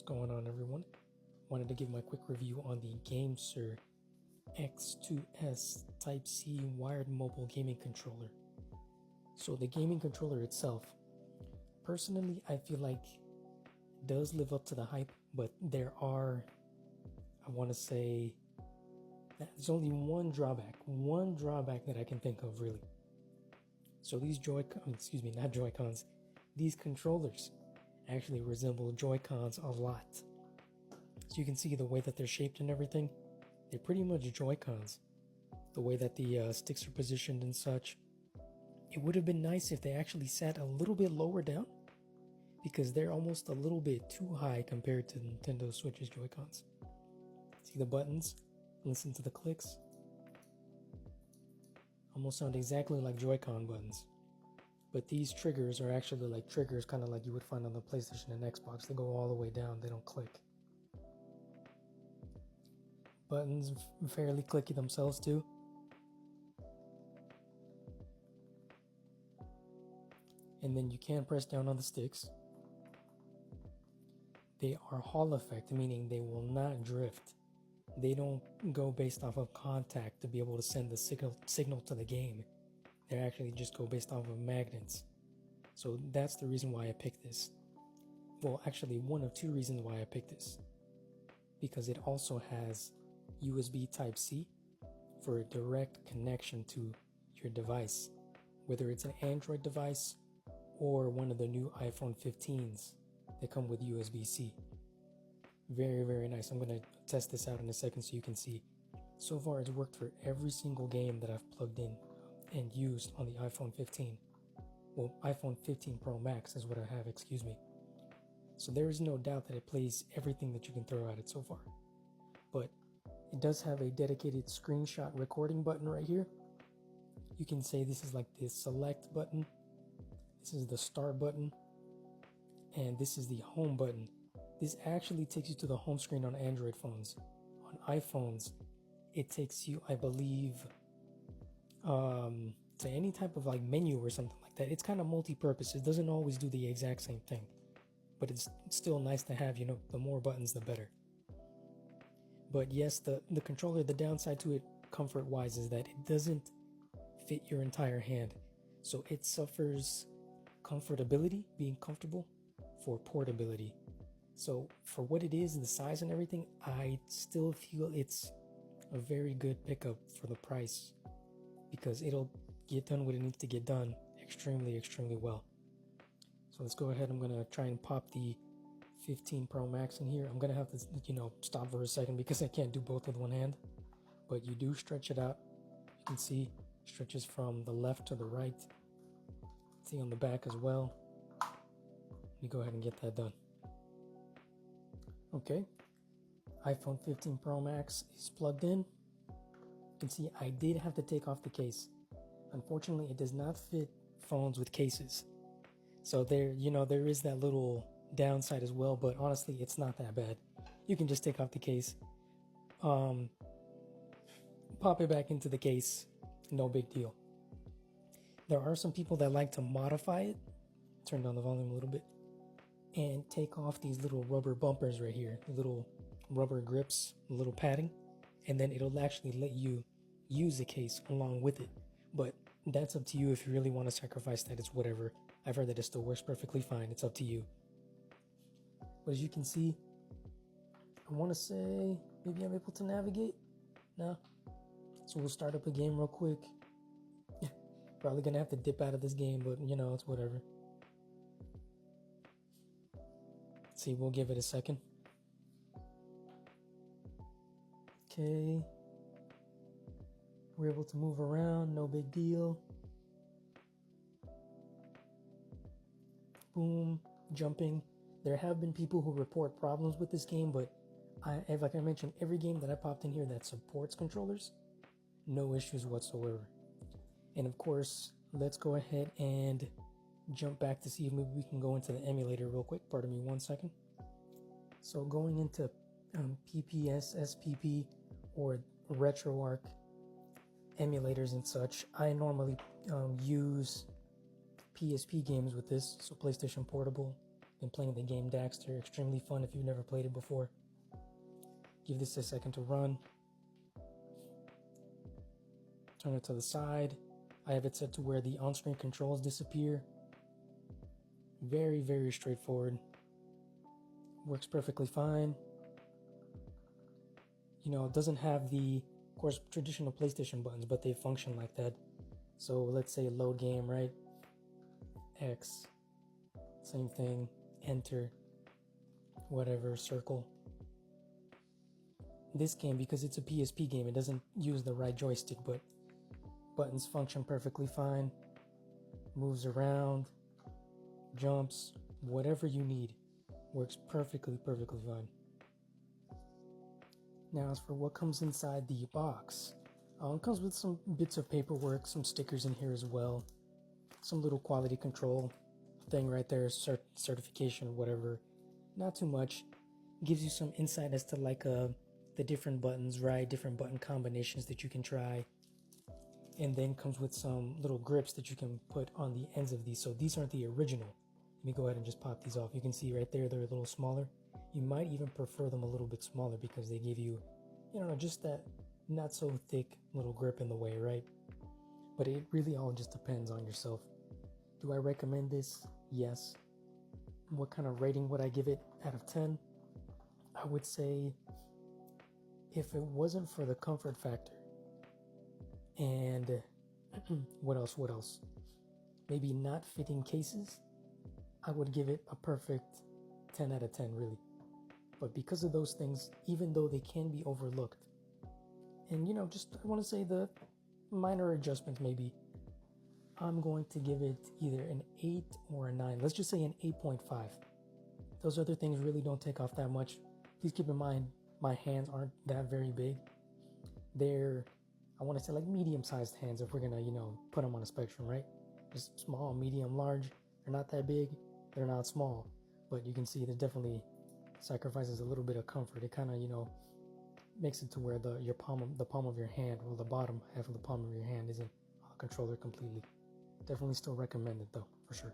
going on, everyone? Wanted to give my quick review on the GameSir X2S Type-C wired mobile gaming controller. So the gaming controller itself, personally, I feel like it does live up to the hype, but there are, I want to say, there's only one drawback that I can think of, really. So these these controllers actually resemble Joy-Cons a lot. So you can see the way that they're shaped and everything. They're pretty much Joy-Cons. The way that the sticks are positioned and such. It would have been nice if they actually sat a little bit lower down, because they're almost a little bit too high compared to Nintendo Switch's Joy-Cons. See the buttons? Listen to the clicks. Almost sound exactly like Joy-Con buttons. But these triggers are actually like triggers kind of like you would find on the PlayStation and Xbox. They go all the way down, they don't click. Buttons fairly clicky themselves too. And then you can press down on the sticks. They are Hall effect, meaning they will not drift. They don't go based off of contact to be able to send the signal to the game. They actually just go based off of magnets. So that's the reason why I picked this. Well, actually, one of two reasons why I picked this. Because it also has USB Type-C for a direct connection to your device, whether it's an Android device or one of the new iPhone 15s that come with USB-C. Very, very nice. I'm going to test this out in a second so you can see. So far, it's worked for every single game that I've plugged in and used on the iPhone 15. Well, iPhone 15 Pro Max is what I have, excuse me. So there is no doubt that it plays everything that you can throw at it so far. But it does have a dedicated screenshot recording button right here. You can say this is like the select button. This is the start button. And this is the home button. This actually takes you to the home screen on Android phones. On iPhones, it takes you, I believe, to any type of like menu or something like that. It's kind of multi-purpose. It doesn't always do the exact same thing. But it's still nice to have, the more buttons, the better. But yes, the controller, the downside to it, comfort-wise, is that it doesn't fit your entire hand. So it suffers comfortability, being comfortable, for portability. So for what it is, the size and everything, I still feel it's a very good pickup for the price, because it'll get done what it needs to get done extremely, extremely well. So let's go ahead. I'm going to try and pop the 15 Pro Max in here. I'm going to have to, stop for a second because I can't do both with one hand. But you do stretch it out. You can see it stretches from the left to the right. See on the back as well. Let me go ahead and get that done. Okay. iPhone 15 Pro Max is plugged in. You can see I did have to take off the case. Unfortunately, it does not fit phones with cases. So there is that little downside as well, but honestly, it's not that bad. You can just take off the case, pop it back into the case, no big deal. There are some people that like to modify it, turn down the volume a little bit, and take off these little rubber bumpers right here, the little rubber grips, the little padding, and then it'll actually let you use the case along with it. But that's up to you. If you really want to sacrifice that, it's whatever. I've heard that it still works perfectly fine. It's up to you. But as you can see, I want to say maybe I'm able to navigate. No. So we'll start up a game real quick. Probably going to have to dip out of this game, but it's whatever. Let's see, we'll give it a second. Okay. We're able to move around, no big deal. Boom, jumping. There have been people who report problems with this game, but like I mentioned, every game that I popped in here that supports controllers, no issues whatsoever. And of course, let's go ahead and jump back to see if maybe we can go into the emulator real quick. Pardon me 1 second. So going into PPS, SPP, or RetroArch emulators and such, I normally use PSP games with this, so PlayStation Portable, Been playing the game Daxter, extremely fun if you've never played it before. Give this a second to run. Turn it to the side. I have it set to where the on-screen controls disappear. Very, very straightforward. Works perfectly fine. You know, it doesn't have the, of course, traditional PlayStation buttons, but they function like that. So let's say load game, right? X, same thing, enter, whatever, circle. This game, because it's a PSP game, it doesn't use the right joystick, but buttons function perfectly fine. Moves around, jumps, whatever you need. Works perfectly fine. Now, as for what comes inside the box, it comes with some bits of paperwork, some stickers in here as well, some little quality control thing right there, certification, whatever. Not too much. Gives you some insight as to like the different buttons, right? Different button combinations that you can try. And then comes with some little grips that you can put on the ends of these. So these aren't the original. Let me go ahead and just pop these off. You can see right there, they're a little smaller. You might even prefer them a little bit smaller because they give you, you know, just that not so thick little grip in the way, right? But it really all just depends on yourself. Do I recommend this? Yes. What kind of rating would I give it out of 10? I would say if it wasn't for the comfort factor and what else? Maybe not fitting cases, I would give it a perfect 10 out of 10, really. But because of those things, even though they can be overlooked, and you know, just I want to say the minor adjustments maybe, I'm going to give it either an 8 or a 9. Let's just say an 8.5. Those other things really don't take off that much. Please keep in mind, my hands aren't that very big. They're, I want to say like medium-sized hands if we're going to, you know, put them on a spectrum, right? Just small, medium, large. They're not that big. They're not small. But you can see that definitely sacrifices a little bit of comfort. It kind of, you know, makes it to where the palm of your hand, or the bottom half of the palm of your hand isn't a controller completely. Definitely still recommend it though, for sure.